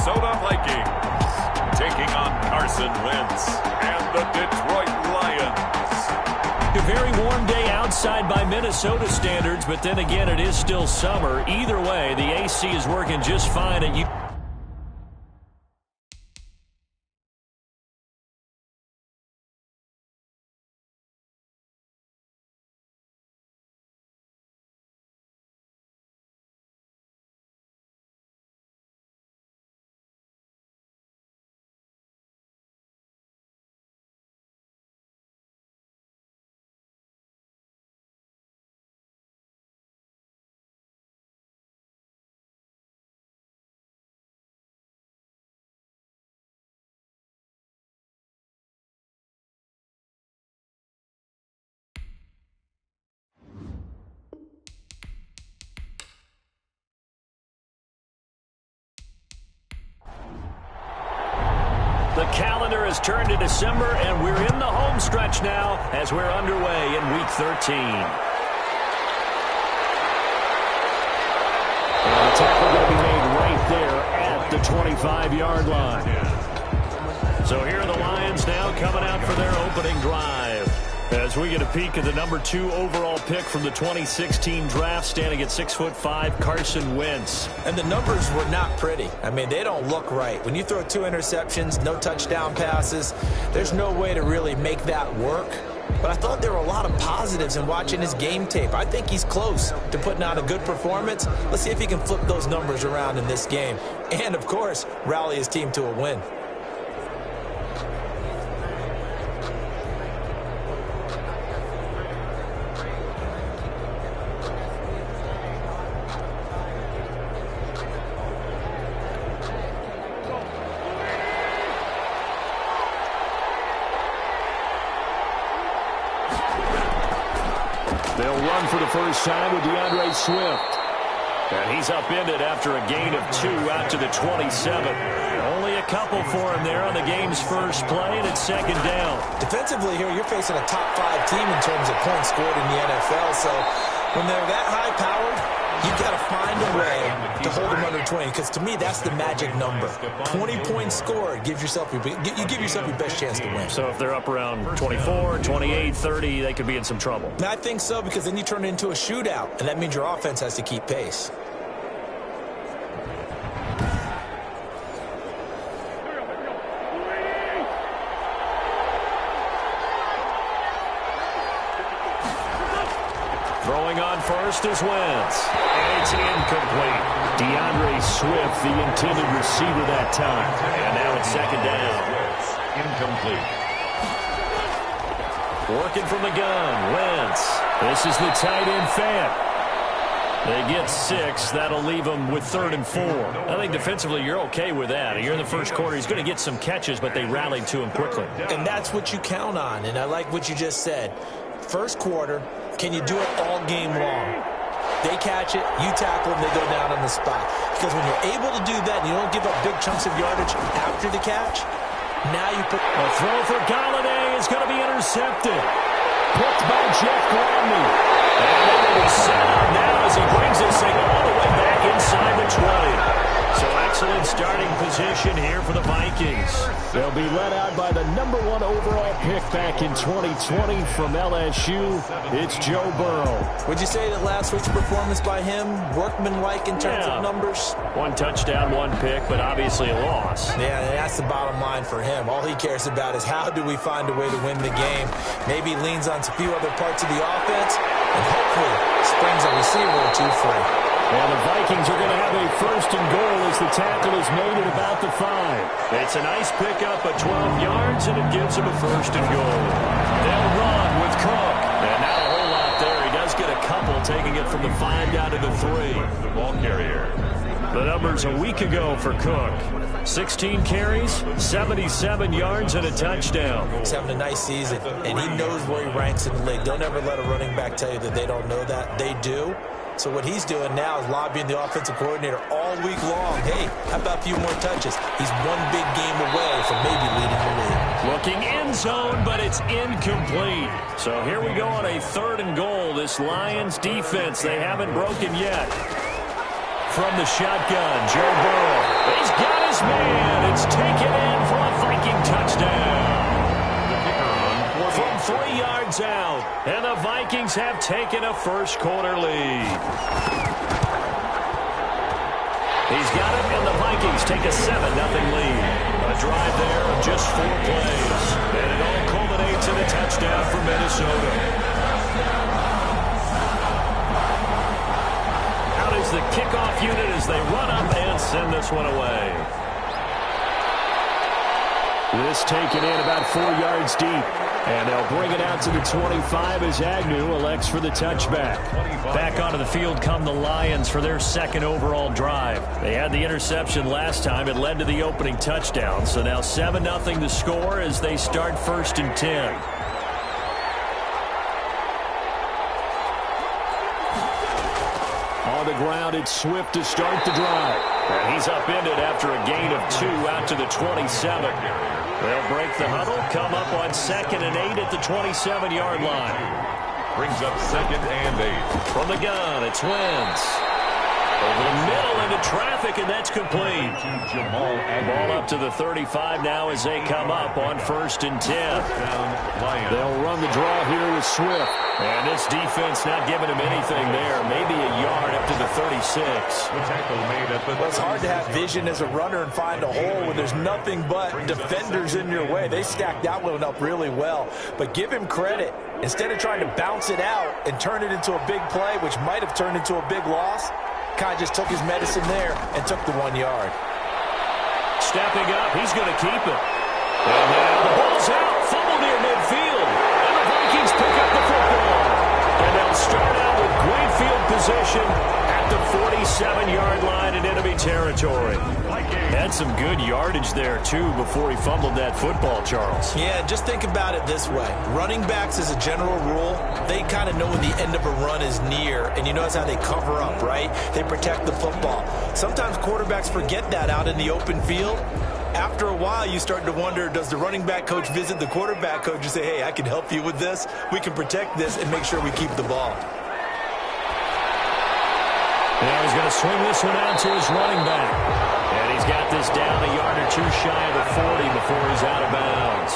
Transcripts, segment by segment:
Minnesota Vikings taking on Carson Wentz and the Detroit Lions. A very warm day outside by Minnesota standards, but then again, it is still summer. Either way, the AC is working just fine at you. The calendar has turned to December, and we're in the home stretch now as we're underway in Week 13. And the tackle going to be made right there at the 25-yard line. So here are the Lions now coming out for their opening drive. As we get a peek at the number 2 overall pick from the 2016 draft, standing at 6'5", Carson Wentz. And the numbers were not pretty. I mean, they don't look right. When you throw 2 interceptions, no touchdown passes, there's no way to really make that work. But I thought there were a lot of positives in watching his game tape. I think he's close to putting out a good performance. Let's see if he can flip those numbers around in this game. And, of course, rally his team to a win. They'll run for the first time with DeAndre Swift. And he's upended after a gain of 2 out to the 27. Only a couple for him there on the game's first play, and it's second down. Defensively here, you're facing a top 5 team in terms of points scored in the NFL. So when they're that high-powered, you've got to find a way to hold them under 20, because to me, that's the magic number. 20 points scored gives yourself you give yourself your best chance to win. So if they're up around 24, 28, 30, they could be in some trouble. And I think so, because then you turn it into a shootout, and that means your offense has to keep pace. Throwing on first is Wentz. It's incomplete. DeAndre Swift, the intended receiver that time. And now it's second down. Incomplete. Working from the gun, Wentz. This is the tight end fan. They get 6. That'll leave them with 3rd and 4. I think defensively you're okay with that. You're in the first quarter. He's going to get some catches, but they rallied to him quickly. And that's what you count on. And I like what you just said. First quarter, can you do it all game long? They catch it, you tackle them, they go down on the spot. Because when you're able to do that and you don't give up big chunks of yardage after the catch, now you put... A throw for Galladay is going to be intercepted. Picked by Jeff Gladney. And it will be set up now as he brings this thing all the way back inside the 20. So excellent starting position here for the Vikings. They'll be led out by the number 1 overall pick back in 2020 from LSU. It's Joe Burrow. Would you say that last week's performance by him, workmanlike in terms of numbers? 1 touchdown, 1 pick, but obviously a loss. Yeah, and that's the bottom line for him. All he cares about is how do we find a way to win the game. Maybe he leans on a few other parts of the offense, and hopefully springs a receiver or 2 free. And the Vikings are going to have a 1st and goal as the tackle is made at about the 5. It's a nice pickup at 12 yards, and it gives them a 1st and goal. They'll run with Cook. And not a whole lot there. He does get a couple, taking it from the 5 down to the 3. The ball carrier. The numbers a week ago for Cook. 16 carries, 77 yards, and a touchdown. He's having a nice season, and he knows where he ranks in the league. Don't ever let a running back tell you that they don't know that. They do. So what he's doing now is lobbying the offensive coordinator all week long. Hey, how about a few more touches? He's 1 big game away from maybe leading the league. Looking end zone, but it's incomplete. So here we go on a 3rd and goal. This Lions defense, they haven't broken yet. from the shotgun. Joe Burrow. He's got his man. It's taken in for a Viking touchdown. From 3 yards out. And the Vikings have taken a first-quarter lead. He's got it, and the Vikings take a 7-0 lead. A drive there of just 4 plays. And it all culminates in a touchdown for Minnesota. Out is the kickoff unit as they run up and send this one away. This taken in about 4 yards deep. And they'll bring it out to the 25 as Agnew elects for the touchback. Back onto the field come the Lions for their second overall drive. They had the interception last time. It led to the opening touchdown. So now 7-0 the score as they start 1st and 10. On the ground, it's Swift to start the drive. And he's upended after a gain of 2 out to the 27. They'll break the huddle, come up on 2nd and 8 at the 27-yard line. Brings up 2nd and 8. From the gun, it's Wentz. Over the middle into traffic, and that's complete. Ball up to the 35 now as they come up on 1st and 10. They'll run the draw here with Swift. And this defense not giving him anything there. Maybe a yard up to the 36. Well, it's hard to have vision as a runner and find a hole when there's nothing but defenders in your way. They stacked that one up really well. But give him credit. Instead of trying to bounce it out and turn it into a big play, which might have turned into a big loss, Kai just took his medicine there and took the 1 yard. Stepping up, he's going to keep it. And now the ball's out, fumble near midfield. And the Vikings pick up the football. And they'll start out with great field position at the 47-yard line in enemy territory. Had some good yardage there, too, before he fumbled that football, Charles. Yeah, just think about it this way. Running backs, as a general rule, they kind of know when the end of a run is near, and you notice how they cover up, right? They protect the football. Sometimes quarterbacks forget that out in the open field. After a while, you start to wonder, does the running back coach visit the quarterback coach and say, hey, I can help you with this. We can protect this and make sure we keep the ball. Now he's going to swing this one out to his running back. And he's got this down a yard or 2 shy of the 40 before he's out of bounds.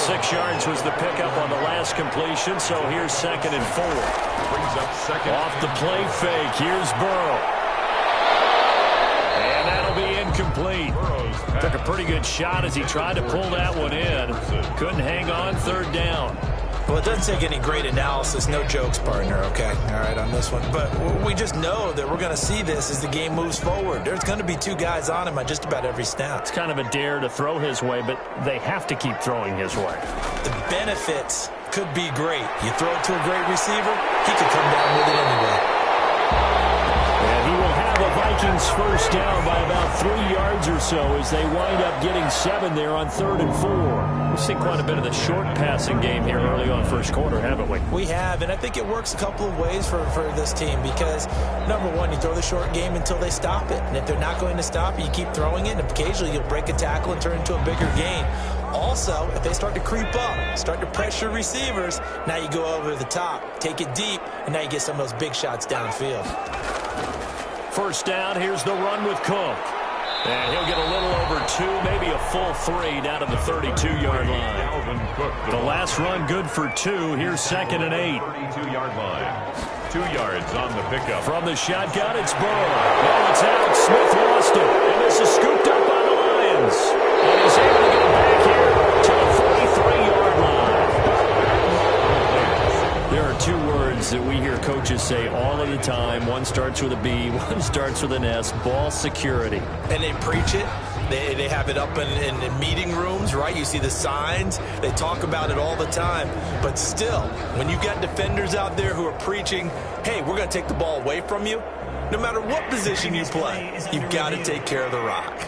6 yards was the pickup on the last completion, so here's 2nd and 4. Brings up 2nd. Off the play fake, here's Burrow. And that'll be incomplete. Took a pretty good shot as he tried to pull that one in. Couldn't hang on, 3rd down. Well, it doesn't take any great analysis. No jokes, partner, okay? All right, on this one. But we just know that we're going to see this as the game moves forward. There's going to be 2 guys on him on just about every snap. It's kind of a dare to throw his way, but they have to keep throwing his way. The benefits could be great. You throw it to a great receiver, he could come down with it anyway. And he will have the Vikings first down by about 3 yards or so as they wind up getting 7 there on 3rd and 4. We've seen quite a bit of the short passing game here early on first quarter, haven't we? We have, and I think it works a couple of ways for this team because, number one, you throw the short game until they stop it. And if they're not going to stop it, you keep throwing it, and occasionally you'll break a tackle and turn it into a bigger gain. Also, if they start to creep up, start to pressure receivers, now you go over the top, take it deep, and now you get some of those big shots downfield. First down, here's the run with Cook. And he'll get a little over 2, maybe a full 3 down to the 32-yard line. The last run good for 2. Here's 2nd and 8. 32-yard line. 2 yards on the pickup. From the shotgun, it's Burrow. Oh, it's out. Smith lost it. And this is scooped up by the Lions. And he's able to get it back here to the 43-yard line. There are 2 words that we hear coaches say all of the time. One starts with a B, one starts with an S, ball security. And they preach it. They have it up in meeting rooms, right? You see the signs. They talk about it all the time. But still, when you've got defenders out there who are preaching, hey, we're going to take the ball away from you, no matter what position you play, you've got to take care of the rock.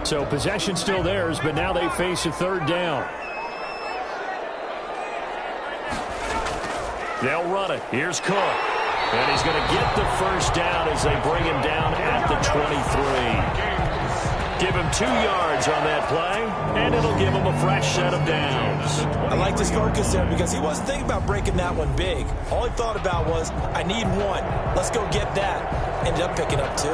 So possession still theirs, but now they face a 3rd down. They'll run it. Here's Cook. And he's going to get the first down as they bring him down at the 23. Give him 2 yards on that play, and it'll give him a fresh set of downs. I like his focus there because he wasn't thinking about breaking that one big. All he thought about was, I need 1. Let's go get that. Ended up picking up 2.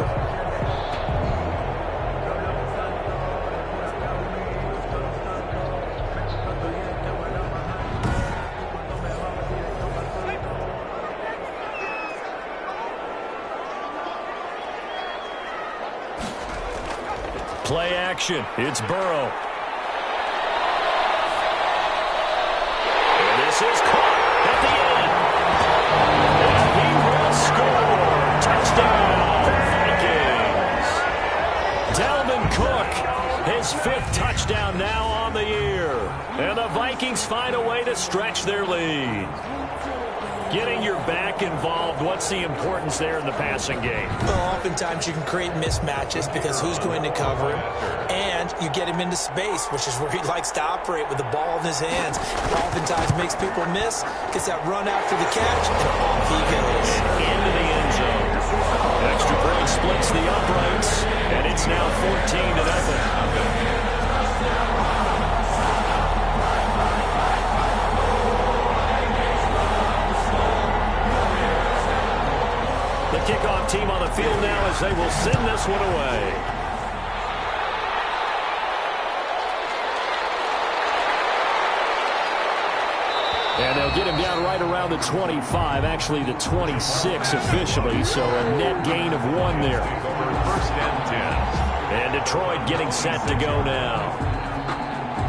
Play action. It's Burrow. And this is caught at the end. And he will score. Touchdown, Vikings. Dalvin Cook, his 5th touchdown now on the year. And the Vikings find a way to stretch their lead. Getting your back involved, what's the importance there in the passing game? Well, oftentimes you can create mismatches because who's going to cover him, and you get him into space, which is where he likes to operate with the ball in his hands. It oftentimes makes people miss, gets that run after the catch, and off he goes. Into the end zone. Extra point splits the uprights, and it's now 14-0. The kickoff team on the field now as they will send this one away. And they'll get him down right around the 25, actually the 26 officially, so a net gain of 1 there. First and 10. And Detroit getting set to go now.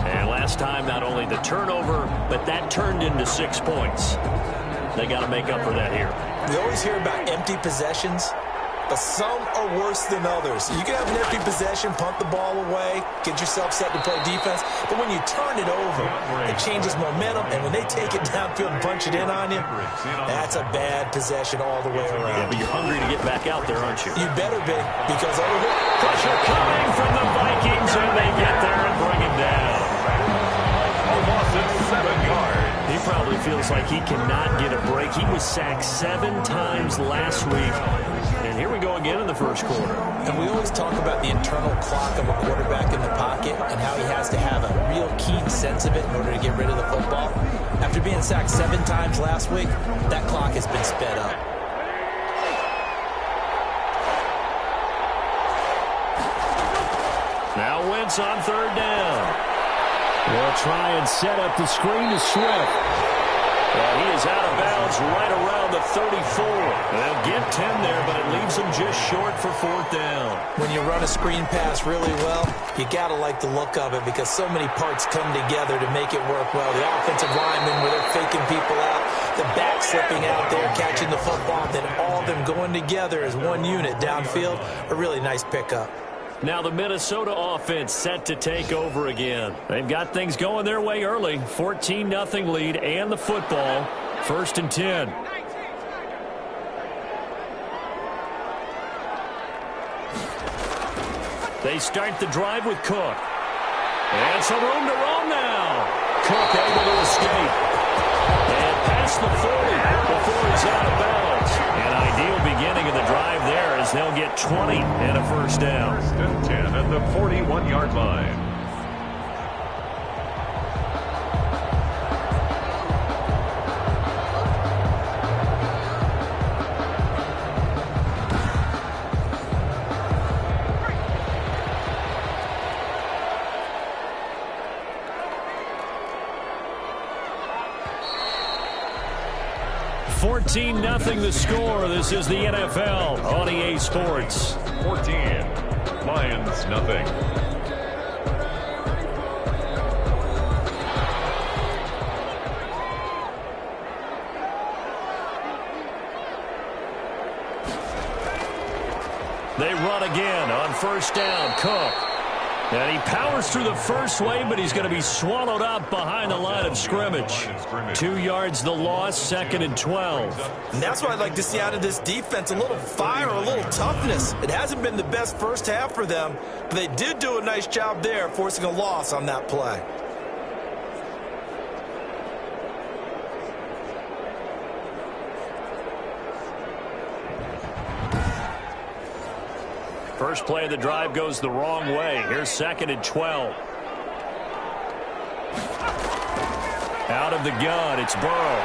And last time, not only the turnover, but that turned into 6 points. They got to make up for that here. We always hear about empty possessions, but some are worse than others. You can have an empty possession, punt the ball away, get yourself set to play defense, but when you turn it over, it changes momentum, and when they take it downfield and punch it in on you, that's a bad possession all the way around. Yeah, but you're hungry to get back out there, aren't you? You better be, because over here, pressure coming from the Vikings, and they get there and bring him down. A loss of 7 yards. He probably feels like he cannot get a break. He was sacked 7 times last week. And here we go again in the first quarter. And we always talk about the internal clock of a quarterback in the pocket and how he has to have a real keen sense of it in order to get rid of the football. After being sacked 7 times last week, that clock has been sped up. Now Wentz on 3rd down. They'll try and set up the screen to Swift. And he is out of bounds right around the 34. They'll get 10 there, but it leaves them just short for 4th down. When you run a screen pass really well, you got to like the look of it because so many parts come together to make it work well. The offensive linemen, where they're faking people out, the back slipping out there, catching the football, then all of them going together as one unit downfield, a really nice pickup. Now the Minnesota offense set to take over again. They've got things going their way early. 14-0 lead and the football. 1st and 10. They start the drive with Cook. And some room to roam now. Cook able to escape. And past the 40 before he's out of bounds. An ideal beginning of the drive there as they'll get 20 and a first down. 1st and 10 at the 41-yard line. Nothing the score. This is the NFL on EA Sports. 14. Lions nothing. They run again on 1st down. Cook. And he powers through the first wave, but he's going to be swallowed up behind the line of scrimmage. 2 yards the loss, 2nd and 12. And that's what I'd like to see out of this defense, a little fire, a little toughness. It hasn't been the best first half for them, but they did do a nice job there, forcing a loss on that play. First play of the drive goes the wrong way. Here's 2nd and 12. Out of the gun, it's Burrow.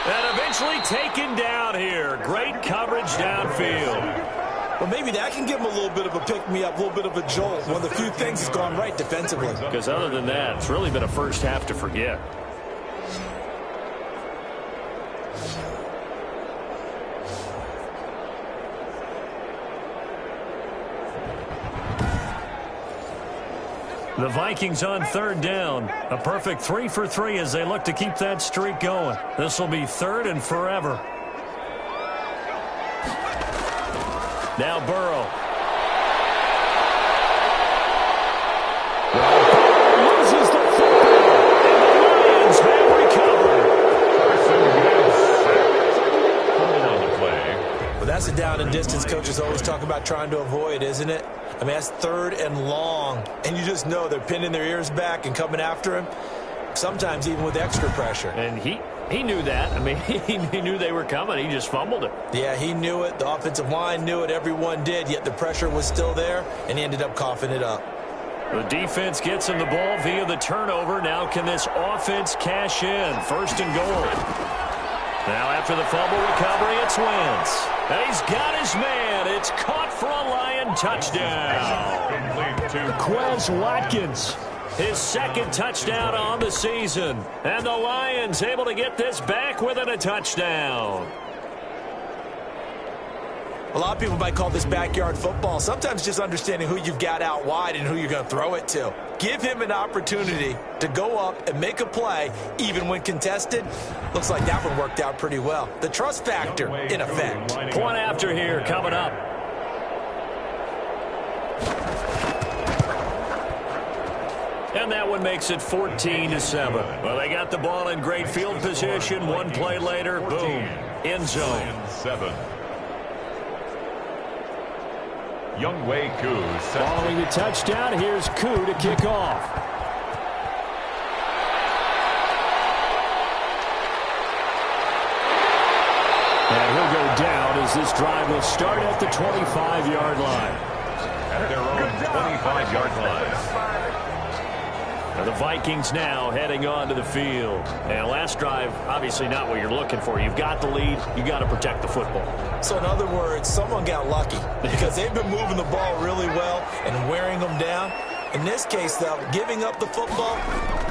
And eventually taken down here. Great coverage downfield. Well, maybe that can give him a little bit of a pick-me-up, a little bit of a jolt. One of the few things that's gone right defensively. Because other than that, it's really been a first half to forget. The Vikings on 3rd down. A perfect 3 for 3 as they look to keep that streak going. This will be 3rd and forever. Now Burrow. Loses the football. And the Lions have recovered. On the play. Well, that's a down and distance coaches always talk about trying to avoid, isn't it? I mean, that's 3rd and long, and you just know they're pinning their ears back and coming after him, sometimes even with extra pressure. And he knew that. I mean, he knew they were coming. He just fumbled it. Yeah, he knew it. The offensive line knew it. Everyone did, yet the pressure was still there, and he ended up coughing it up. The defense gets him the ball via the turnover. Now can this offense cash in? 1st and goal. Now after the fumble recovery, it's Wentz. And he's got his man. It's caught for a Lion touchdown. Quez Watkins, his 2nd touchdown on the season. And the Lions able to get this back within a touchdown. A lot of people might call this backyard football. Sometimes just understanding who you've got out wide and who you're going to throw it to. Give him an opportunity to go up and make a play, even when contested. Looks like that one worked out pretty well. The trust factor, in effect. Point after here coming up. And that one makes it 14-7. Well, they got the ball in great field position. One play later, boom, end zone. 7. Younghoe Koo. Following the touchdown, here's Koo to kick off. And he'll go down as this drive will start at the 25-yard line. At their own 25-yard line. And the Vikings now heading onto the field. And last drive, obviously not what you're looking for. You've got the lead. You've got to protect the football. So in other words, someone got lucky because they've been moving the ball really well and wearing them down. In this case, though, giving up the football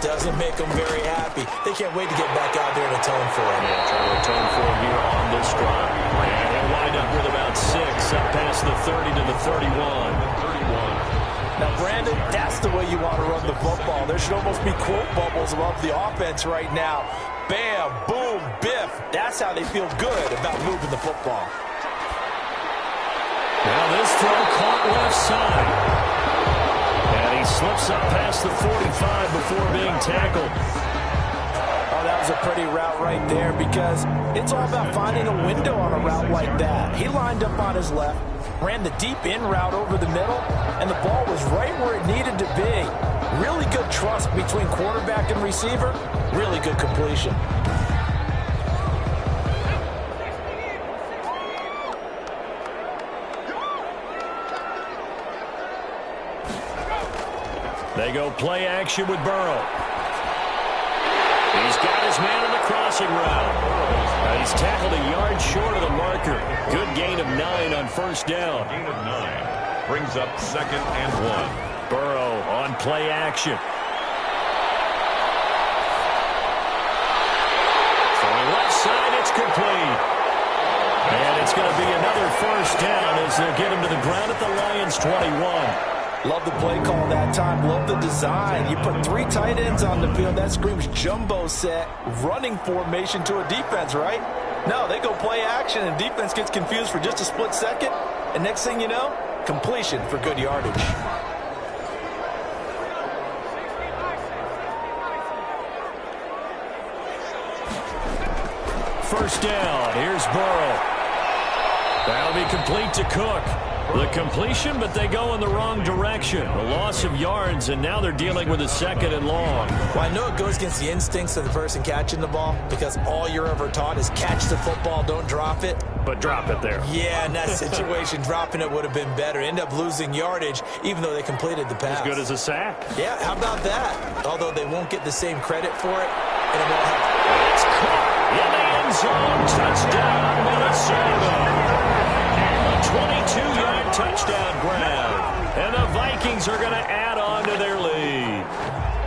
doesn't make them very happy. They can't wait to get back out there and atone for it. Yeah, trying to atone for it here on this drive. And they'll wind up with about 6 up past the 30 to the 31. Now, Brandon, that's the way you want to run the football. There should almost be quote bubbles above the offense right now. Bam, boom, biff. That's how they feel good about moving the football. Now this throw caught left side. And he slips up past the 45 before being tackled. Oh, that was a pretty route right there because it's all about finding a window on a route like that. He lined up on his left, ran the deep in route over the middle, and the ball was right where it needed to be. Really good trust between quarterback and receiver. Really good completion. They go play action with Burrow. He's got his man in the crossing route. He's tackled a yard short of the marker. Good gain of 9 on 1st down. Gain of 9 brings up 2nd and 1. Burrow on play action. Throwing left side, it's complete. And it's going to be another 1st down as they'll get him to the ground at the Lions' 21. Love the play call that time. Love the design. You put 3 tight ends on the field. That screams jumbo set, running formation to a defense, right? No, they go play action, and defense gets confused for just a split second. And next thing you know, completion for good yardage. First down. Here's Burrow. That'll be complete to Cook. The completion, but they go in the wrong direction. A loss of yards, and now they're dealing with a 2nd and long. Well, I know it goes against the instincts of the person catching the ball because all you're ever taught is catch the football, don't drop it. But drop it there. Yeah, in that situation, dropping it would have been better. End up losing yardage, even though they completed the pass. As good as a sack. Yeah, how about that? Although they won't get the same credit for it, and it won't happen. It's caught in the end zone. Touchdown, Minnesota. A 22-yard touchdown grab. And the Vikings are going to add on to their lead.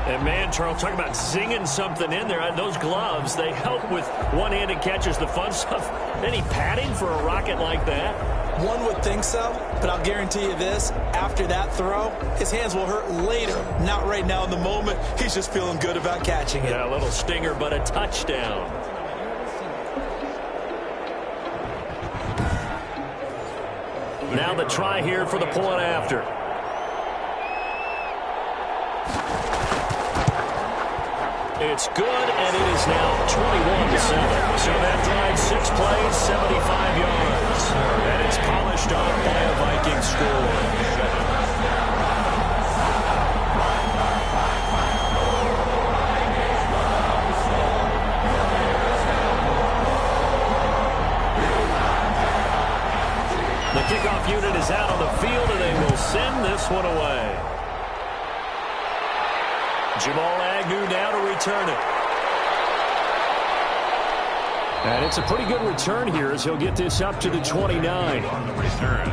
And, man, Charles, talk about zinging something in there. Those gloves, they help with one-handed catches, the fun stuff. Any padding for a rocket like that? One would think so, but I'll guarantee you this. After that throw, his hands will hurt later. Not right now in the moment. He's just feeling good about catching it. Yeah, a little stinger, but a touchdown. Now the try here for the point after. It's good, and it is now 21-7. So that drive, 6 plays, 75 yards. And it's polished off by a Viking score. The kickoff unit is out on the field, and they will send this one away. Jamal Agnew now to return it. And it's a pretty good return here as he'll get this up to the 29. On the return,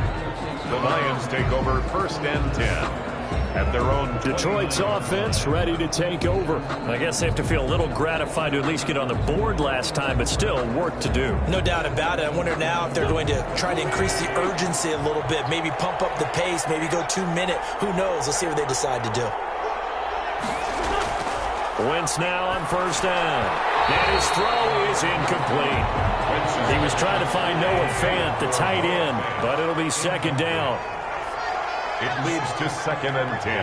the Lions take over 1st and 10. At their own Detroit's offense ready to take over. I guess they have to feel a little gratified to at least get on the board last time, but still work to do. No doubt about it. I wonder now if they're going to try to increase the urgency a little bit, maybe pump up the pace, maybe go 2-minute. Who knows? Let's see what they decide to do. Wentz now on 1st down. And his throw is incomplete. He was trying to find Noah Fant, the tight end, but it'll be 2nd down. It leads to 2nd and 10.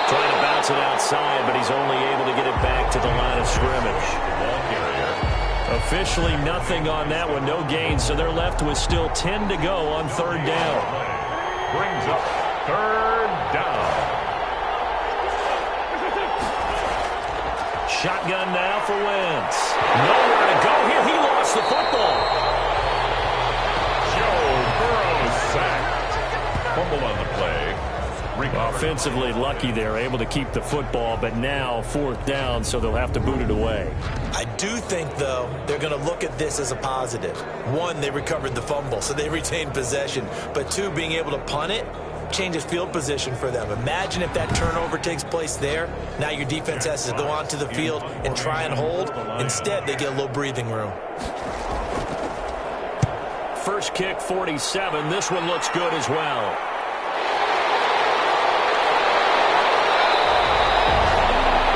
Trying to bounce it outside, but he's only able to get it back to the line of scrimmage. Ball carrier. Officially nothing on that one, no gain, so they're left with still 10 to go on 3rd down. Brings up 3rd down. Shotgun now for Wentz. Nowhere to go here. He lost the football. Joe Burrow sacked. Fumble on the play. Offensively lucky there, able to keep the football, but now 4th down, so they'll have to boot it away. I do think, though, they're going to look at this as a positive. 1, they recovered the fumble, so they retained possession. But 2, being able to punt it changes field position for them. Imagine if that turnover takes place there. Now your defense has to go onto the field and try and hold. Instead, they get a little breathing room. First kick, 47. This one looks good as well.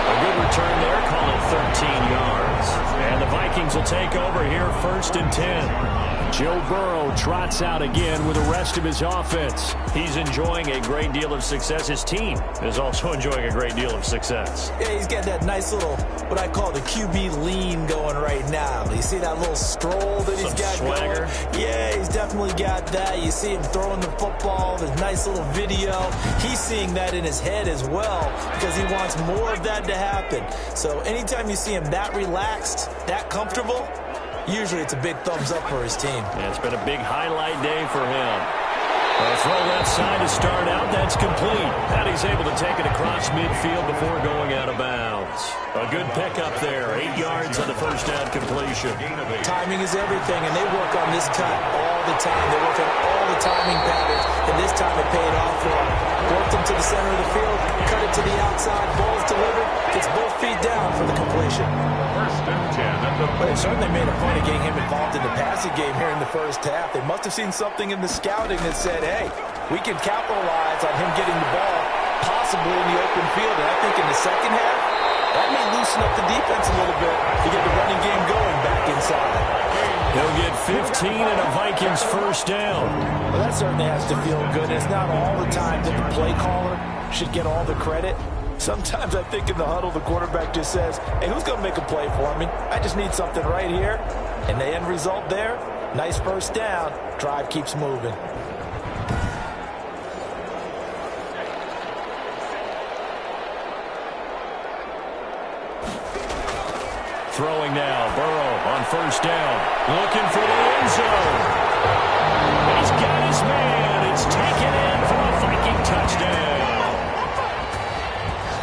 A good return there, call it 13 yards. And the Vikings will take over here 1st and 10. Joe Burrow trots out again with the rest of his offense. He's enjoying a great deal of success. His team is also enjoying a great deal of success. Yeah, he's got that nice little, what I call the QB lean going right now. You see that little stroll that he's got swagger going? Yeah, he's definitely got that. You see him throwing the football, the nice little video. He's seeing that in his head as well because he wants more of that to happen. So anytime you see him that relaxed, that comfortable, usually it's a big thumbs up for his team. Yeah, it's been a big highlight day for him. A throw left side to start out. That's complete. And he's able to take it across midfield before going out of bounds. A good pickup there. 8 yards on the 1st down completion. Timing is everything, and they work on this cut all the time. They work on all the timing patterns, and this time it paid off for him. Worked him to the center of the field, cut it to the outside, ball's delivered, gets both feet down for the completion. 1st and 10. But they certainly made a point of getting him involved in the passing game here in the 1st half. They must have seen something in the scouting that said, hey, we can capitalize on him getting the ball possibly in the open field. And I think in the 2nd half, that may loosen up the defense a little bit to get the running game going back inside. He'll get 15 and a Vikings 1st down. Well, that certainly has to feel good. It's not all the time that the play caller should get all the credit. Sometimes I think in the huddle, the quarterback just says, hey, who's going to make a play for me? I just need something right here. And the end result there, nice first down. Drive keeps moving. Throwing now, Burrow on first down. Looking for the end zone. He's got his man. It's taken in for a Viking touchdown.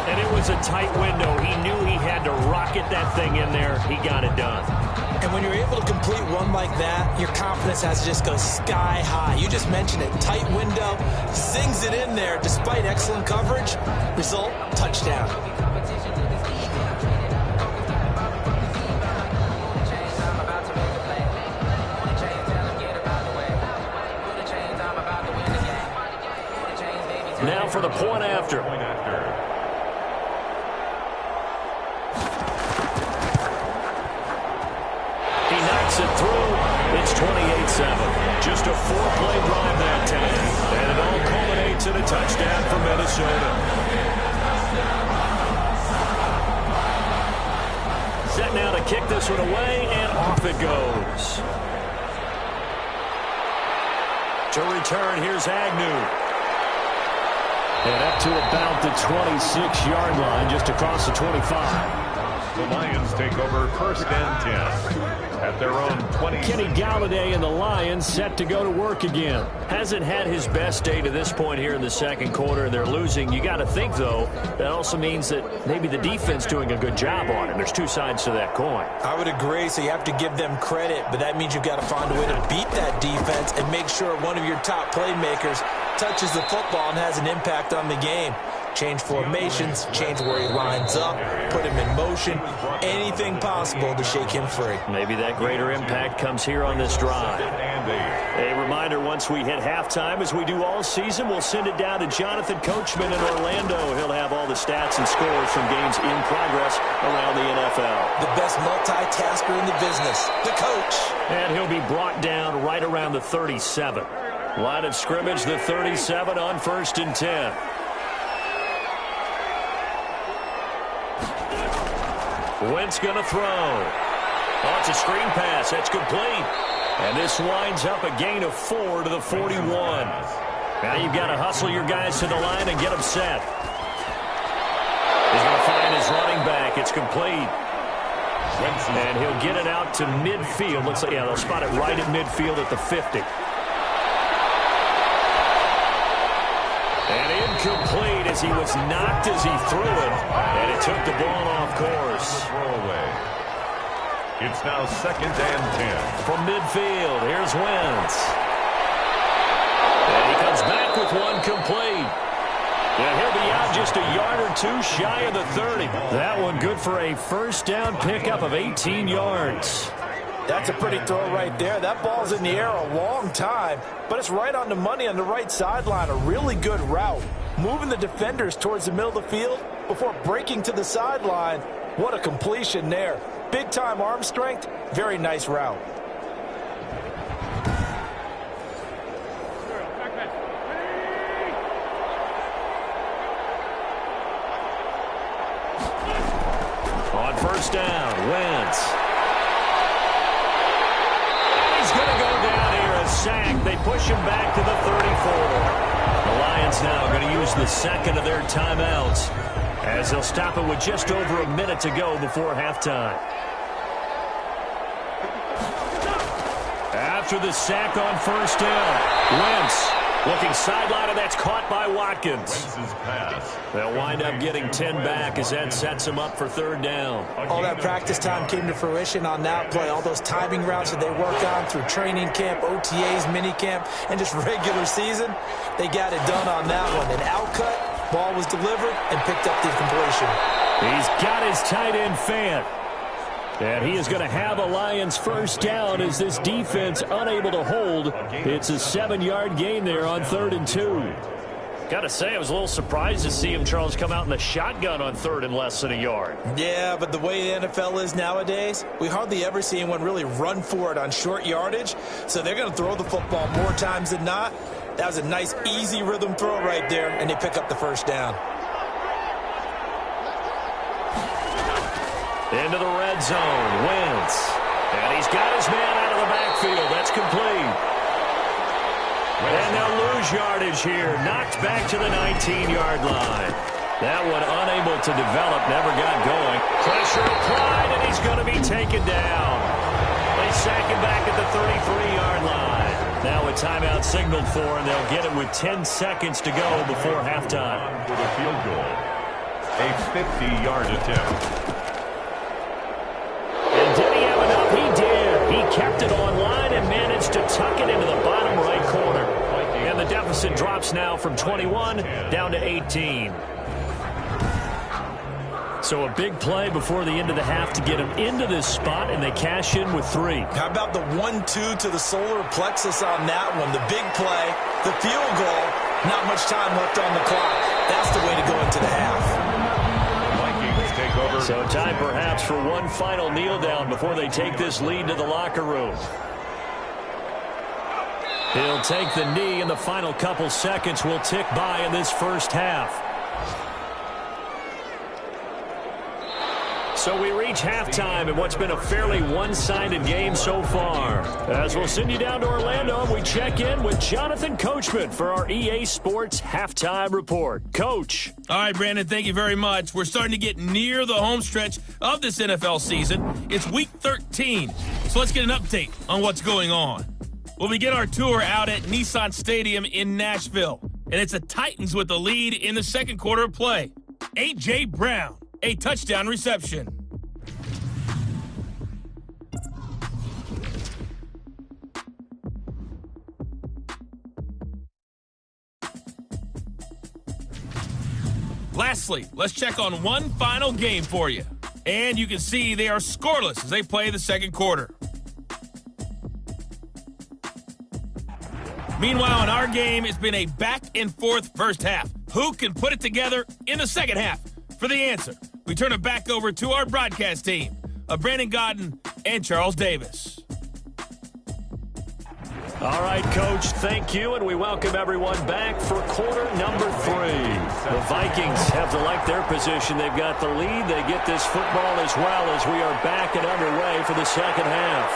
And it was a tight window. He knew he had to rocket that thing in there. He got it done. And when you're able to complete one like that, your confidence has to just go sky high. You just mentioned it. Tight window, zings it in there despite excellent coverage. Result, touchdown. Now for the point after. He knocks it through. It's 28-7. Just a 4-play drive that time. And it all culminates in a touchdown for Minnesota. Set now to kick this one away, and off it goes. To return, here's Agnew. And up to about the 26-yard line, just across the 25. The Lions take over first and 10 at their own 20. Kenny Galladay and the Lions set to go to work again. Hasn't had his best day to this point here in the second quarter. They're losing. You got to think, though, that also means that maybe the defense doing a good job on it. There's two sides to that coin. I would agree, so you have to give them credit, but that means you've got to find a way to beat that defense and make sure one of your top playmakers touches the football and has an impact on the game. Change formations, change where he lines up, put him in motion, anything possible to shake him free. Maybe that greater impact comes here on this drive. A reminder, once we hit halftime, as we do all season, we'll send it down to Jonathan Coachman in Orlando. He'll have all the stats and scores from games in progress around the NFL. The best multitasker in the business, the coach. And he'll be brought down right around the 37. Line of scrimmage, the 37 on first and 10. Wentz going to throw. Oh, it's a screen pass. That's complete. And this winds up a gain of 4 to the 41. Now you've got to hustle your guys to the line and get them set. He's going to find his running back. It's complete. And he'll get it out to midfield. Looks like, yeah, they'll spot it right at midfield at the 50. And incomplete as he was knocked as he threw it. And it took the ball off course. It's now second and 10. From midfield, here's Wentz. And he comes back with one complete. And he'll be out just a yard or two shy of the 30. That one good for a first down pickup of 18 yards. That's a pretty throw right there. That ball's in the air a long time, but it's right on the money on the right sideline. A really good route. Moving the defenders towards the middle of the field before breaking to the sideline. What a completion there. Big-time arm strength. Very nice route. On first down, Wentz. Going to go down here, a sack. They push him back to the 34. The Lions now going to use the second of their timeouts as they'll stop it with just over a minute to go before halftime. After the sack on first down, Wentz looking sideline, and that's caught by Watkins. They'll wind up getting 10 back as that sets them up for third down. All that practice time came to fruition on that play. All those timing routes that they work on through training camp, OTAs, minicamp, and just regular season, they got it done on that one. An outcut, ball was delivered, and picked up the completion. He's got his tight end fan. And he is going to have a Lions first down as this defense unable to hold. It's a 7-yard gain there on 3rd and 2. Got to say, I was a little surprised to see him, Charles, come out in the shotgun on 3rd and less than a yard. Yeah, but the way the NFL is nowadays, we hardly ever see anyone really run for it on short yardage. So they're going to throw the football more times than not. That was a nice, easy rhythm throw right there, and they pick up the first down. Into the red zone. Wentz. And he's got his man out of the backfield. That's complete. And they'll lose yardage here. Knocked back to the 19-yard line. That one unable to develop. Never got going. Pressure applied, and he's going to be taken down. They sack him back at the 33-yard line. Now a timeout signaled for, and they'll get it with 10 seconds to go before halftime. For the field goal. A 50-yard attempt. Did he have enough? He did. He kept it online and managed to tuck it into the bottom right corner. And the deficit drops now from 21 down to 18. So a big play before the end of the half to get him into this spot, and they cash in with 3. How about the 1-2 to the solar plexus on that one? The big play, the field goal, not much time left on the clock. That's the way to go into the half. Take over. So time perhaps for one final kneel down before they take this lead to the locker room. He'll take the knee, and the final couple seconds will tick by in this first half. So we reach halftime in what's been a fairly one-sided game so far. As we'll send you down to Orlando, we check in with Jonathan Coachman for our EA Sports Halftime Report. Coach. All right, Brandon, thank you very much. We're starting to get near the home stretch of this NFL season. It's Week 13, so let's get an update on what's going on. We'll begin our tour out at Nissan Stadium in Nashville, and it's the Titans with the lead in the second quarter of play. A.J. Brown, a touchdown reception. Lastly, let's check on one final game for you. And you can see they are scoreless as they play the second quarter. Meanwhile, in our game, it's been a back-and-forth first half. Who can put it together in the second half? For the answer, we turn it back over to our broadcast team of Brandon Godden and Charles Davis. All right, Coach, thank you, and we welcome everyone back for quarter number 3. The Vikings have to like their position. They've got the lead. They get this football as well as we are back and underway for the second half.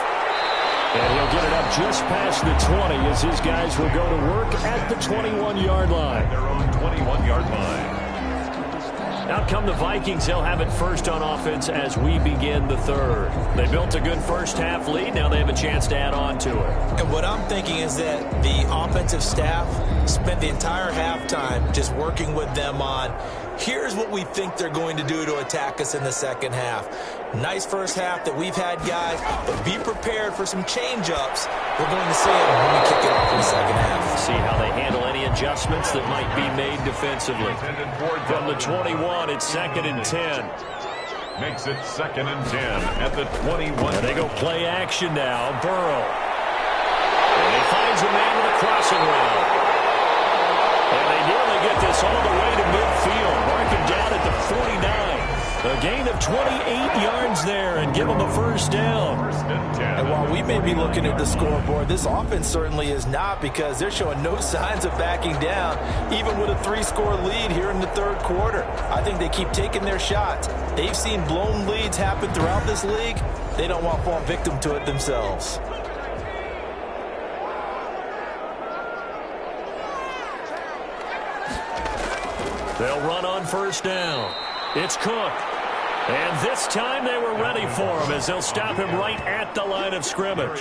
And he'll get it up just past the 20 as his guys will go to work at the 21-yard line. Their own 21-yard line. Out come the Vikings. They'll have it first on offense as we begin the third. They built a good first-half lead. Now they have a chance to add on to it. And what I'm thinking is that the offensive staff spent the entire halftime just working with them on, here's what we think they're going to do to attack us in the second half. Nice first half that we've had, guys, but be prepared for some change-ups. We're going to see them when we kick it off in the second half. See how they handle any adjustments that might be made defensively. From the 21, it's 2nd and 10. Makes it 2nd and 10 at the 21. And they go play action now. Burrow. And he finds a man with a crossing route. And they nearly get this all the way to midfield. Mark him down at the 49. A gain of 28 yards there and give them a first down. And while we may be looking at the scoreboard, this offense certainly is not, because they're showing no signs of backing down, even with a 3-score lead here in the third quarter. I think they keep taking their shots. They've seen blown leads happen throughout this league. They don't want to fall victim to it themselves. They'll run on first down. It's Cook. And this time they were ready for him as they'll stop him right at the line of scrimmage.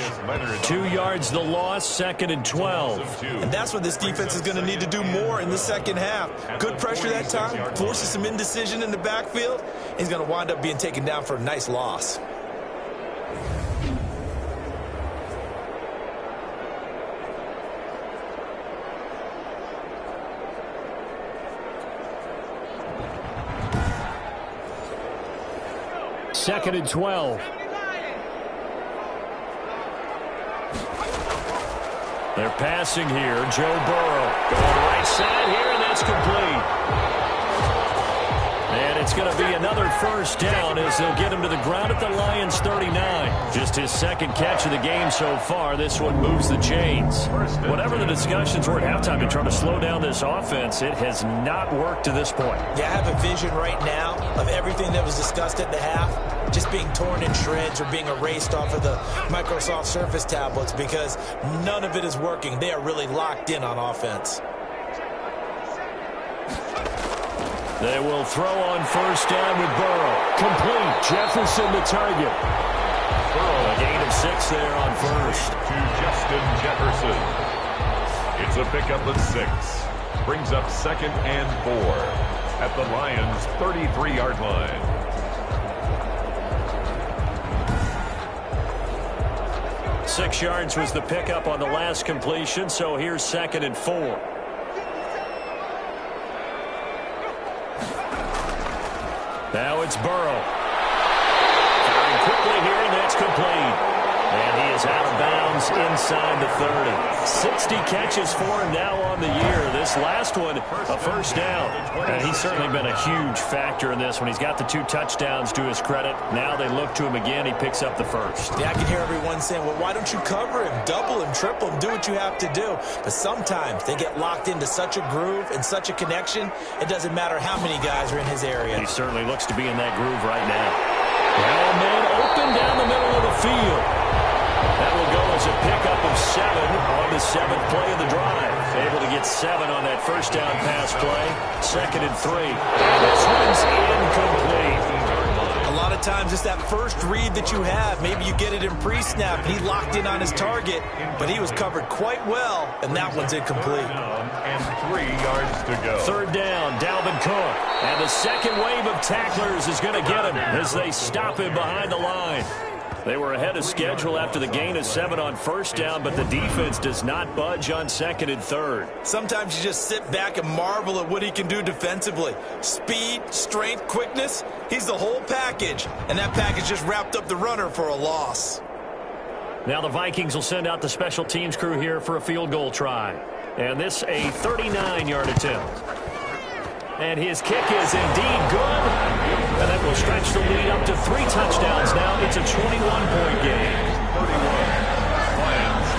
2 yards the loss, 2nd and 12. And that's what this defense is going to need to do more in the second half. Good pressure that time, forces some indecision in the backfield. He's going to wind up being taken down for a nice loss. Second and 12. They're passing here. Joe Burrow going right side here, and that's complete. And it's going to be enough another first down as they'll get him to the ground at the Lions' 39. Just his second catch of the game so far. This one moves the chains. Whatever the discussions were at halftime to try to slow down this offense, it has not worked to this point. Yeah, I have a vision right now of everything that was discussed at the half just being torn in shreds or being erased off of the Microsoft Surface tablets because none of it is working. They are really locked in on offense. They will throw on first down with Burrow. Complete. Jefferson the target. Burrow, a gain of 6 there on first. To Justin Jefferson. It's a pickup of 6. Brings up 2nd and 4 at the Lions' 33-yard line. 6 yards was the pickup on the last completion, so here's 2nd and 4. Now it's Burrow. Firing quickly here, and that's complete. And he is out of bounds inside the 30. 60 catches for him now on the year. This last one, a first down. And he's certainly been a huge factor in this one. He's got the 2 touchdowns to his credit. Now they look to him again. He picks up the first. Yeah, I can hear everyone saying, well, why don't you cover him, double him, triple him, do what you have to do. But sometimes they get locked into such a groove and such a connection, it doesn't matter how many guys are in his area. He certainly looks to be in that groove right now. Now man open down the middle of the field. That will go as a pickup of 7 on the 7th play of the drive. Able to get 7 on that first down pass play. 2nd and 3. And this one's incomplete. A lot of times it's that first read that you have. Maybe you get it in pre-snap. He locked in on his target, but he was covered quite well, and that one's incomplete. And 3 yards to go. 3rd down, Dalvin Cook. And the second wave of tacklers is going to get him as they stop him behind the line. They were ahead of schedule after the gain of 7 on first down, but the defense does not budge on 2nd and 3rd. Sometimes you just sit back and marvel at what he can do defensively. Speed, strength, quickness, he's the whole package. And that package just wrapped up the runner for a loss. Now the Vikings will send out the special teams crew here for a field goal try. And this a 39-yard attempt. And his kick is indeed good. And that will stretch the lead up to 3 touchdowns now. It's a 21-point game. 31. Lions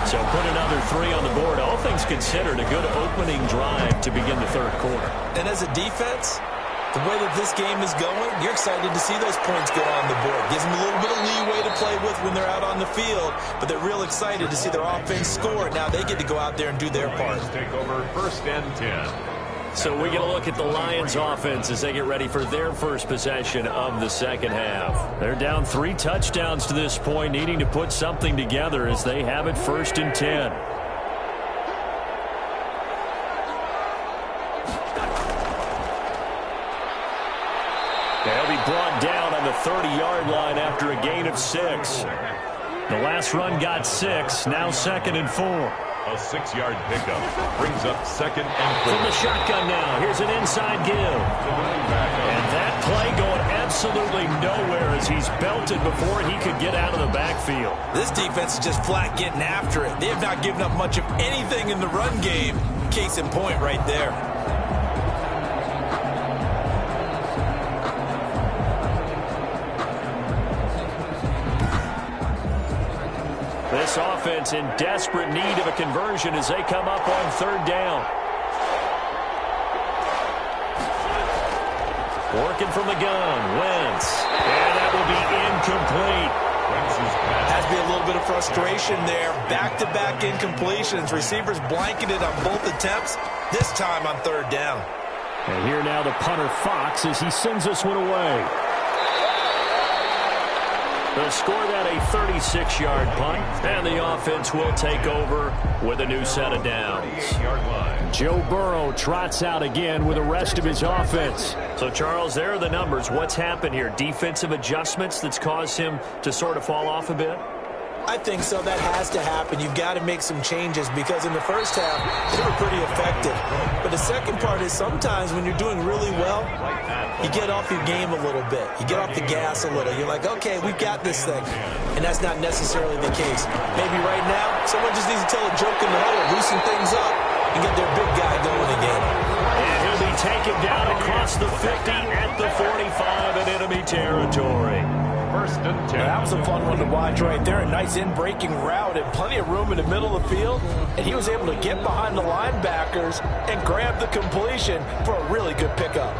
10. So put another 3 on the board. All things considered, a good opening drive to begin the 3rd quarter. And as a defense, the way that this game is going, you're excited to see those points go on the board. Gives them a little bit of leeway to play with when they're out on the field, but they're real excited to see their offense score. Now they get to go out there and do their part. Take over 1st and 10. So we get a look at the Lions offense as they get ready for their first possession of the second half. They're down 3 touchdowns to this point, needing to put something together as they have it 1st and 10. They'll be brought down on the 30-yard line after a gain of 6. The last run got 6, now 2nd and 4. A 6-yard pickup brings up 2nd and 4. From the shotgun now, here's an inside give. And that play going absolutely nowhere as he's belted before he could get out of the backfield. This defense is just flat getting after it. They have not given up much of anything in the run game. Case in point right there. This offense in desperate need of a conversion as they come up on 3rd down. Working from the gun, Wentz. And that will be incomplete. Has to be a little bit of frustration there. Back-to-back incompletions. Receivers blanketed on both attempts, this time on 3rd down. And here now the punter Fox as he sends this one away. They'll score that a 36-yard punt, and the offense will take over with a new set of downs. Joe Burrow trots out again with the rest of his offense. So, Charles, there are the numbers. What's happened here? Defensive adjustments that's caused him to sort of fall off a bit? I think so. That has to happen. You've got to make some changes because in the first half, they were pretty effective. But the second part is sometimes when you're doing really well, you get off your game a little bit. You get off the gas a little. You're like, okay, we've got this thing. And that's not necessarily the case. Maybe right now, someone just needs to tell a joke in the huddle, loosen things up, and get their big guy going again. And he'll be be taken down across the 50 at the 45 in enemy territory. First and 10. That was a fun one to watch right there. A nice in-breaking route and plenty of room in the middle of the field. And he was able to get behind the linebackers and grab the completion for a really good pickup.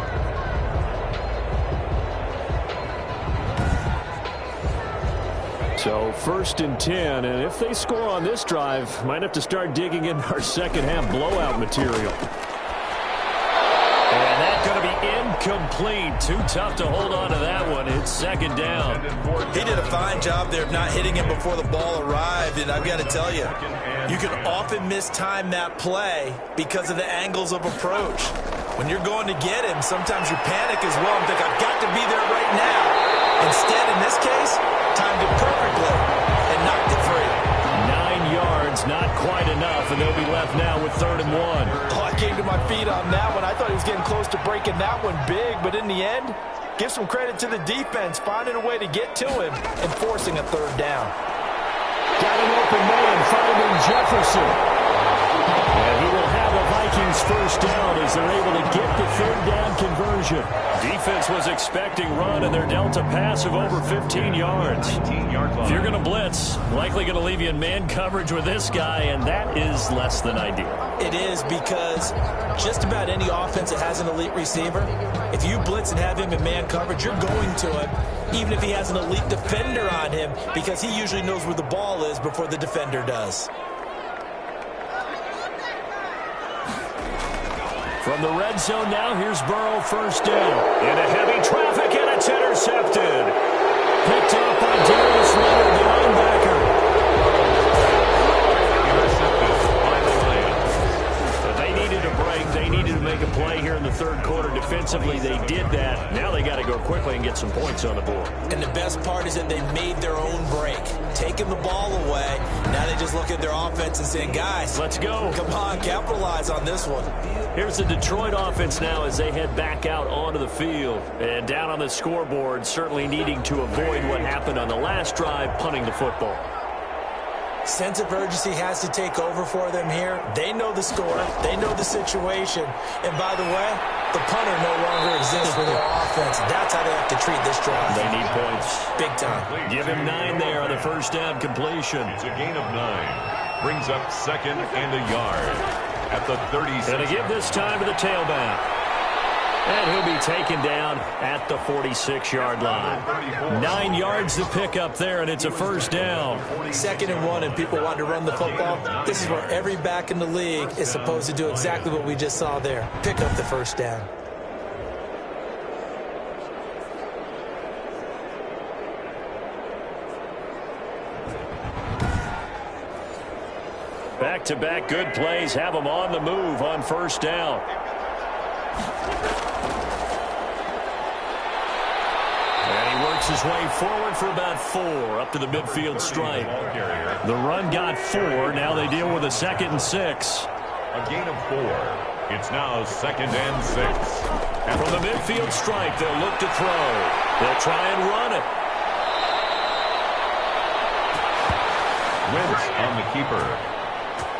So first and 10, and if they score on this drive, might have to start digging in our second half blowout material. And that's going to be incomplete. Too tough to hold on to that one. It's second down. He did a fine job there of not hitting him before the ball arrived, and I've got to tell you, you can often mistime that play because of the angles of approach. When you're going to get him, sometimes you panic as well and think, I've got to be there right now. Instead, in this case, timed it perfectly and knocked it free. 9 yards, not quite enough, and they'll be left now with 3rd and 1. Oh, I came to my feet on that one. I thought he was getting close to breaking that one big, but in the end, give some credit to the defense, finding a way to get to him and forcing a 3rd down. Got an open man, finding Jefferson. And he will have a Vikings first down as they're able to get the 3rd down conversion. Defense was expecting run, and they're dealt a pass of over 15 yards. If you're going to blitz, likely going to leave you in man coverage with this guy, and that is less than ideal. It is, because just about any offense that has an elite receiver, if you blitz and have him in man coverage, you're going to him, even if he has an elite defender on him, because he usually knows where the ball is before the defender does. From the red zone now, here's Burrow, first down. Into heavy traffic, and it's intercepted. Picked up by Darius Leonard, the linebacker. Intercepted by the Lions. But they needed a break. They needed to make a play here in the 3rd quarter. Defensively, they did that. Now they got to go quickly and get some points on the board. And the best part is that they made their own break, taking the ball away. Now they just look at their offense and saying, guys, Let's go. Come on, capitalize on this one. Here's the Detroit offense now as they head back out onto the field. And down on the scoreboard, certainly needing to avoid what happened on the last drive, punting the football. Sense of urgency has to take over for them here. They know the score. They know the situation. And by the way, the punter no longer exists for their offense. That's how they have to treat this drive. They need points. Big time. Give him 9 there on the first down completion. It's a gain of 9. Brings up 2nd and a yard at the 36. And to give this time to the tailback. And he'll be taken down at the 46-yard line. 9 yards to pick up there, and it's a first down. 2nd and 1, and people want to run the football. This is where every back in the league is supposed to do exactly what we just saw there. Pick up the first down. Back-to-back good plays have them on the move on first down. And he works his way forward for about 4 up to the midfield stripe. The run got 4. Now they deal with a 2nd and 6. A gain of 4. It's now 2nd and 6. And from the midfield stripe, they'll look to throw. They'll try and run it. Wentz on the keeper.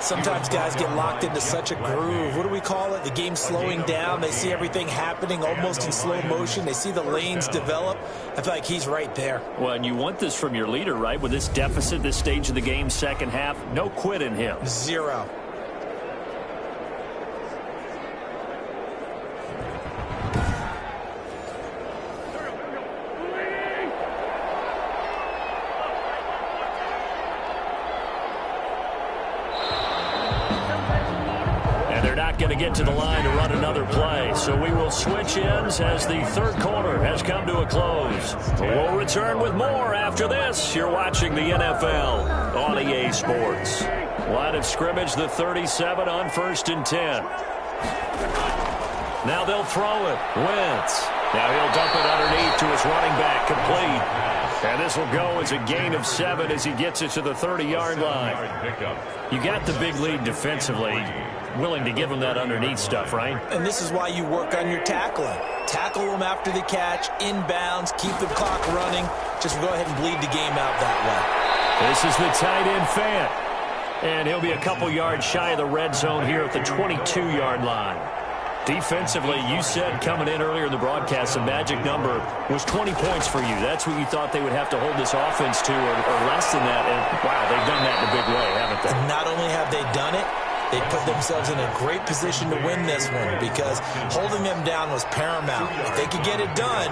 Sometimes guys get locked into such a groove. What do we call it? The game's slowing down. They see everything happening almost in slow motion. They see the lanes develop. I feel like he's right there. Well, and you want this from your leader, right? With this deficit, this stage of the game, second half, no quit in him. 0. Going to get to the line to run another play. So we will switch ends as the 3rd quarter has come to a close. We'll return with more after this. You're watching the NFL on EA Sports. Line of scrimmage, the 37 on 1st and 10. Now they'll throw it. Wentz. Now he'll dump it underneath to his running back, complete. And this will go as a gain of 7 as he gets it to the 30-yard line. You got the big lead defensively. Willing to give him that underneath stuff, right? And this is why you work on your tackling. Tackle them after the catch, inbounds, keep the clock running. Just go ahead and bleed the game out that way. This is the tight end Fant. And he'll be a couple yards shy of the red zone here at the 22-yard line. Defensively, you said coming in earlier in the broadcast, the magic number was 20 points for you. That's what you thought they would have to hold this offense to, or less than that. And, wow, they've done that in a big way, haven't they? And not only have they done it, they put themselves in a great position to win this one because holding them down was paramount. If they could get it done,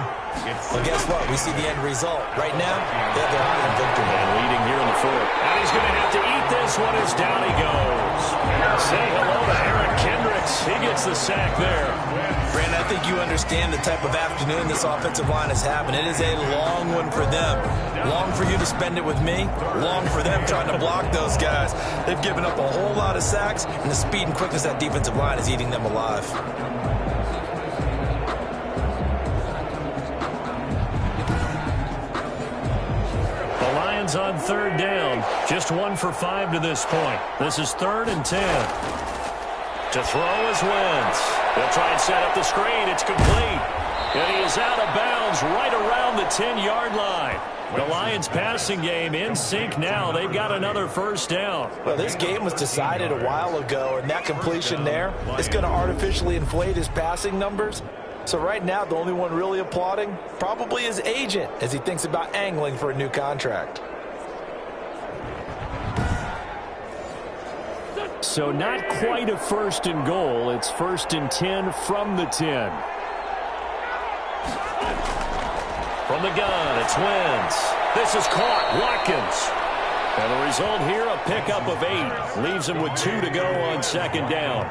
well, guess what? We see the end result. Right now, they have their eye on victory. And leading here in the fourth. And he's going to have to eat this one as down he goes. Say hello to Eric Kendricks. He gets the sack there. Brandon, I think you understand the type of afternoon this offensive line is having. It is a long one for them. Long for you to spend it with me. Long for them trying to block those guys. They've given up a whole lot of sacks, and the speed and quickness of that defensive line is eating them alive. The Lions on third down. Just 1 for 5 to this point. This is 3rd and 10. To throw is Wentz. They'll try and set up the screen. It's complete. And he is out of bounds right around the 10-yard line. The Lions passing game in sync now. They've got another first down. Well, this game was decided a while ago, and that completion there is going to artificially inflate his passing numbers. So right now, the only one really applauding probably his agent as he thinks about angling for a new contract. So not quite a 1st and goal. It's 1st and 10 from the 10. From the gun, it's Wentz. This is caught. Watkins. And the result here, a pickup of 8. Leaves him with 2 to go on 2nd down.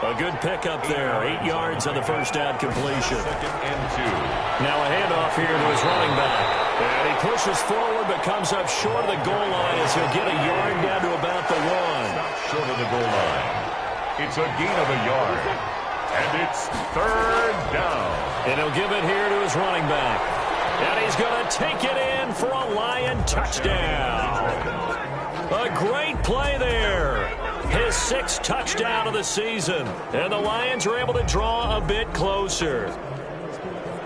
A good pickup there. 8 yards on the first down completion. 2nd and 2. Now a handoff here to his running back. And he pushes forward but comes up short of the goal line as he'll get a yard down to about the 1. Short of the goal line. It's a gain of a yard. And it's 3rd down. And he'll give it here to his running back. And he's going to take it in for a Lion touchdown. A great play there. His 6th touchdown of the season. And the Lions are able to draw a bit closer.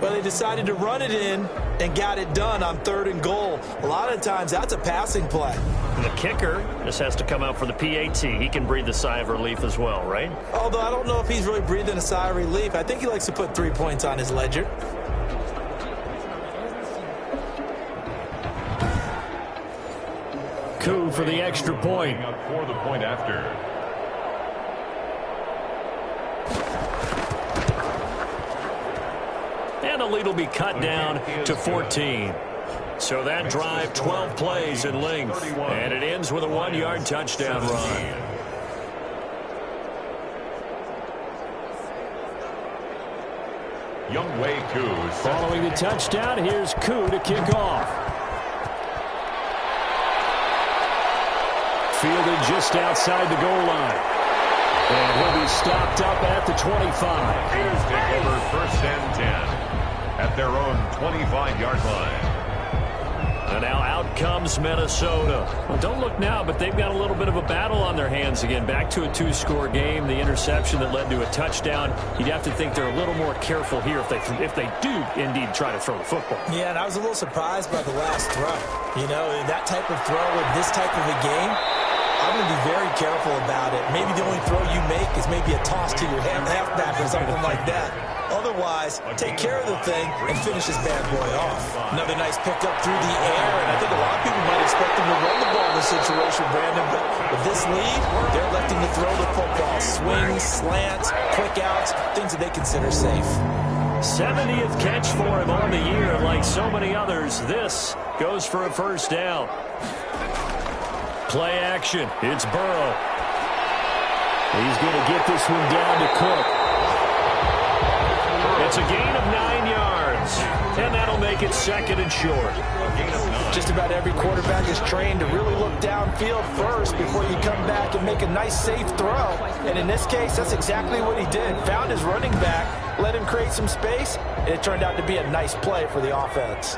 Well, they decided to run it in and got it done on 3rd and goal. A lot of times, that's a passing play. And the kicker just has to come out for the PAT. He can breathe a sigh of relief as well, right? Although I don't know if he's really breathing a sigh of relief. I think he likes to put 3 points on his ledger. Coup for the extra point. For the point after. And the lead will be cut down to 14. So that drive, 12 plays in length. And it ends with a 1-yard touchdown run. Younghoe Koo. Following the touchdown, here's Koo to kick off. Fielded just outside the goal line. And he'll be stopped up at the 25. Raiders take over 1st and 10 at their own 25-yard line. And now out comes Minnesota. Well, don't look now, but they've got a little bit of a battle on their hands again. Back to a 2-score game. The interception that led to a touchdown. You'd have to think they're a little more careful here if they do indeed try to throw the football. Yeah, and I was a little surprised by the last throw. You know, that type of throw in this type of a game, I'm going to be very careful about it. Maybe the only throw you make is maybe a toss to your halfback or something like that. Otherwise, take care of the thing and finish this bad boy off. Another nice pickup through the air, and I think a lot of people might expect him to run the ball in this situation, Brandon, but with this lead, they're electing to throw the football. Swings, slants, quick outs, things that they consider safe. 70th catch for him on the year. Like so many others, this goes for a first down. Play action. It's Burrow. He's going to get this one down to Cook. It's a gain of 9 yards. And that'll make it 2nd and short. Just about every quarterback is trained to really look downfield first before you come back and make a nice, safe throw. And in this case, that's exactly what he did. Found his running back, let him create some space, and it turned out to be a nice play for the offense.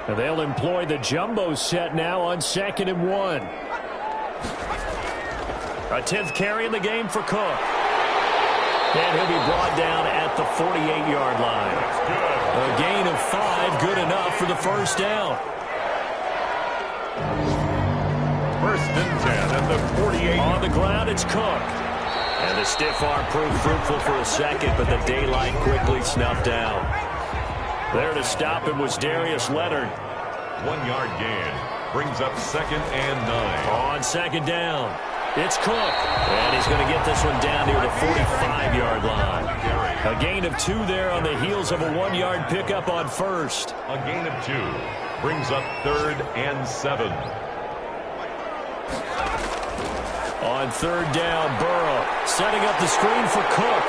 And they'll employ the jumbo set now on 2nd and 1. A 10th carry in the game for Cook. And he'll be brought down at the 48-yard line. A gain of 5, good enough for the first down. 1st and 10 at the 48. On the ground, it's Cook. And the stiff arm proved fruitful for a second, but the daylight quickly snuffed out. There to stop him was Darius Leonard. 1 yard gain. Brings up 2nd and 9. On second down, it's Cook. And he's going to get this one down near the 45-yard line. A gain of 2 there on the heels of a 1-yard pickup on first. A gain of 2. Brings up 3rd and 7. On third down, Burrow setting up the screen for Cook.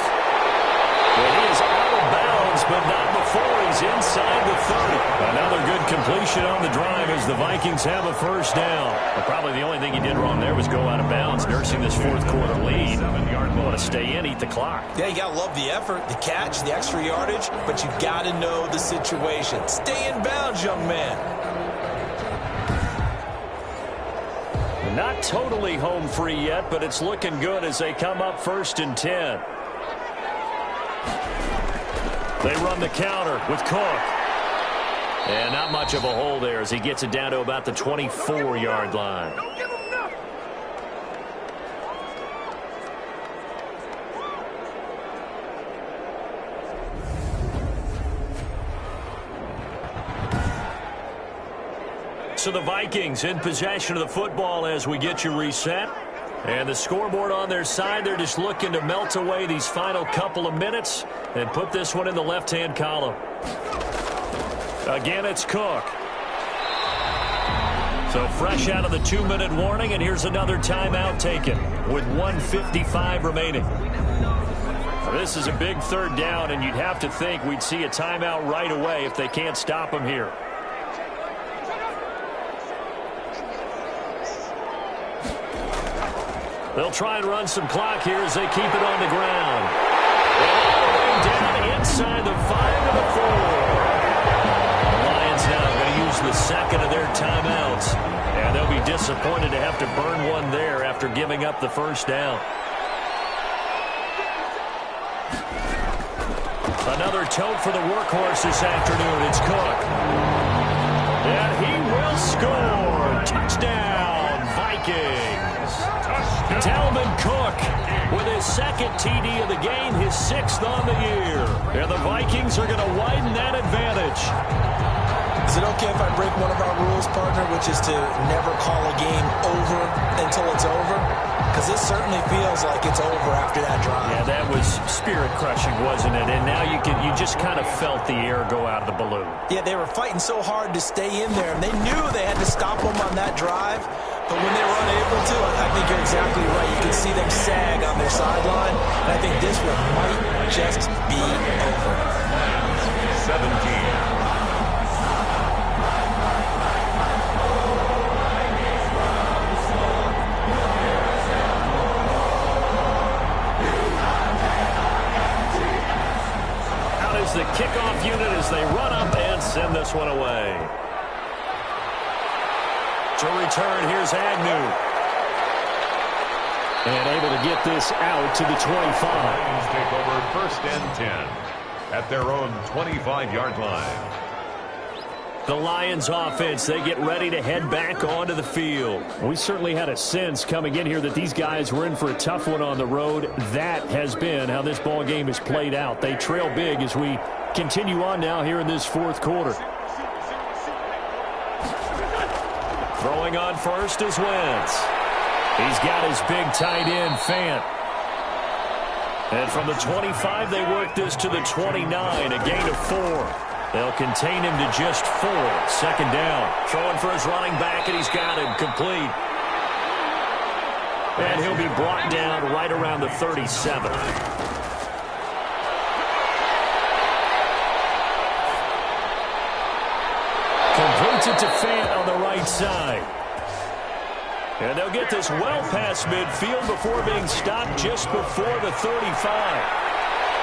And he is out of bounds, but not before he's inside the 30. Another good completion on the drive as the Vikings have a first down. But probably the only thing he did wrong there was go out of bounds, nursing this fourth quarter lead. You want to stay in, eat the clock. Yeah, you got to love the effort, the catch, the extra yardage, but you got to know the situation. Stay in bounds, young man. Not totally home free yet, but it's looking good as they come up 1st and 10. They run the counter with Cook. And not much of a hole there as he gets it down to about the 24-yard line. So the Vikings in possession of the football as we get you reset. And the scoreboard on their side, they're just looking to melt away these final couple of minutes and put this one in the left-hand column. Again, it's Cook. So fresh out of the 2-minute warning, and here's another timeout taken with 1:55 remaining. This is a big third down, and you'd have to think we'd see a timeout right away if they can't stop him here. They'll try and run some clock here as they keep it on the ground. And all the way down inside the 5 to the 4. The Lions now going to use the second of their timeouts. And they'll be disappointed to have to burn one there after giving up the first down. Another tote for the workhorse this afternoon. It's Cook. And he will score. Touchdown, Vikings. Dalvin Cook with his second TD of the game, his 6th on the year. And the Vikings are going to widen that advantage. Is it okay if I break one of our rules, partner, which is to never call a game over until it's over? Because this certainly feels like it's over after that drive. Yeah, that was spirit-crushing, wasn't it? And now you just kind of felt the air go out of the balloon. Yeah, they were fighting so hard to stay in there, and they knew they had to stop them on that drive. But when they were unable to, I think you're exactly right. You can see them sag on their sideline, and I think this one might just be over. 17. The kickoff unit as they run up and send this one away. To return, here's Agnew. And able to get this out to the 25. Lions take over 1st and 10 at their own 25-yard line. The Lions offense, they get ready to head back onto the field. We certainly had a sense coming in here that these guys were in for a tough one on the road. That has been how this ball game has played out. They trail big as we continue on now here in this fourth quarter. Throwing on first is Wentz. He's got his big tight end, Fant. And from the 25, they work this to the 29, a gain of 4. They'll contain him to just 4. 2nd down. Throwing for his running back, and he's got him complete. And he'll be brought down right around the 37. Completes it to Fant on the right side. And they'll get this well past midfield before being stopped just before the 35.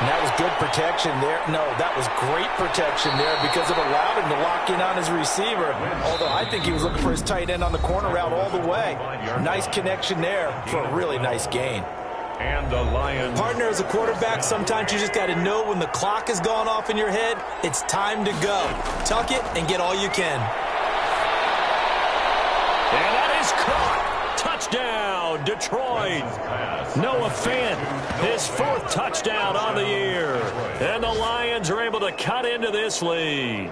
And that was good protection there. No, that was great protection there because it allowed him to lock in on his receiver. Although I think he was looking for his tight end on the corner route all the way. Nice connection there for a really nice gain. And the Lions. Partner, as a quarterback, sometimes you just got to know when the clock has gone off in your head, it's time to go. Tuck it and get all you can. And that is caught. Touchdown, Detroit. Noah Fant, his 4th touchdown on the year. And the Lions are able to cut into this lead.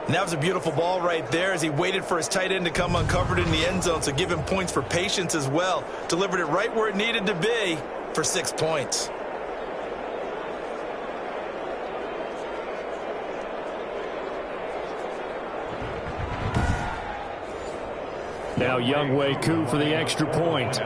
And that was a beautiful ball right there as he waited for his tight end to come uncovered in the end zone, so give him points for patience as well. Delivered it right where it needed to be for 6 points. Now Younghoe Koo for the extra point.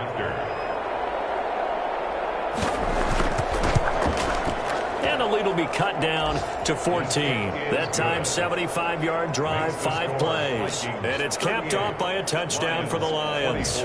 And the lead will be cut down to 14. That time, 75-yard drive, 5 plays. And it's capped off by a touchdown for the Lions.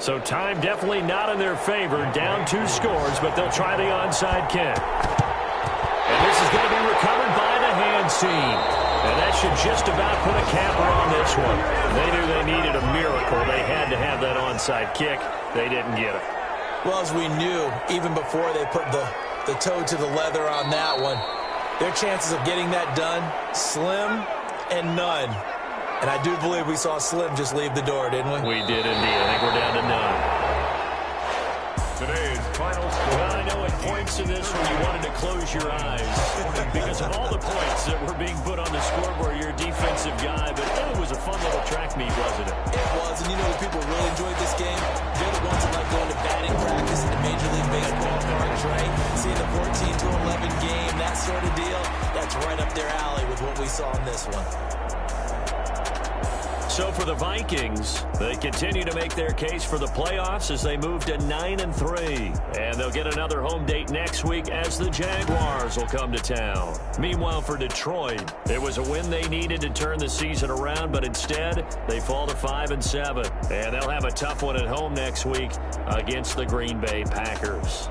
So time definitely not in their favor. Down 2 scores, but they'll try the onside kick. And this is going to be recovered by the hands team. And that should just about put a capper on this one. They knew they needed a miracle. They had to have that onside kick. They didn't get it. Well, as we knew, even before they put the toe to the leather on that one, their chances of getting that done, slim and none. And I do believe we saw Slim just leave the door, didn't we? We did indeed. I think we're down to none. Today's final score. Well, I know at points in this when you wanted to close your eyes because of all the points that were being put on the scoreboard. You're a defensive guy, but it was a fun little track meet, wasn't it? It was, and you know the people really enjoyed this game? They're the ones that like going to batting practice in the Major League Baseball parks, right? Seeing the 14-11 game, that sort of deal, that's right up their alley with what we saw in this one. So for the Vikings, they continue to make their case for the playoffs as they move to 9-3. And they'll get another home date next week as the Jaguars will come to town. Meanwhile, for Detroit, it was a win they needed to turn the season around, but instead they fall to 5-7. And they'll have a tough one at home next week against the Green Bay Packers.